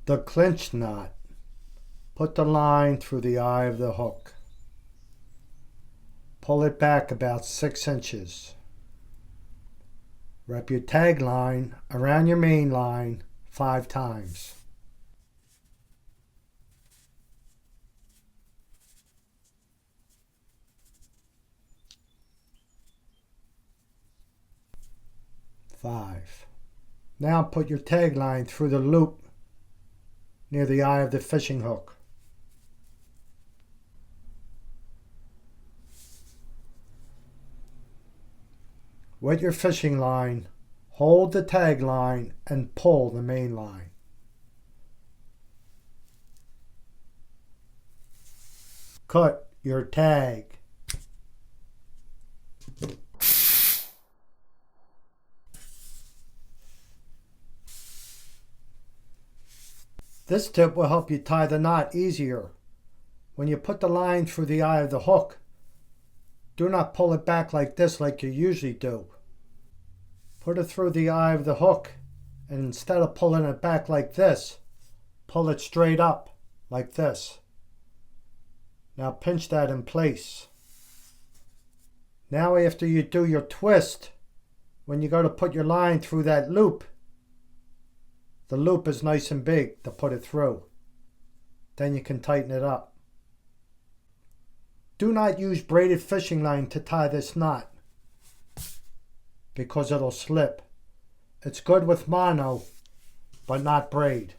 The clinch knot. Put the line through the eye of the hook. Pull it back about 6 inches. Wrap your tag line around your main line 5 times. Now put your tag line through the loop near the eye of the fishing hook. With your fishing line, hold the tag line and pull the main line. Cut your tag. This tip will help you tie the knot easier. When you put the line through the eye of the hook, do not pull it back like this like you usually do. Put it through the eye of the hook, and instead of pulling it back like this, pull it straight up like this. Now pinch that in place. Now after you do your twist, when you go to put your line through that loop, the loop is nice and big to put it through. Then you can tighten it up. Do not use braided fishing line to tie this knot because it'll slip. It's good with mono, but not braid.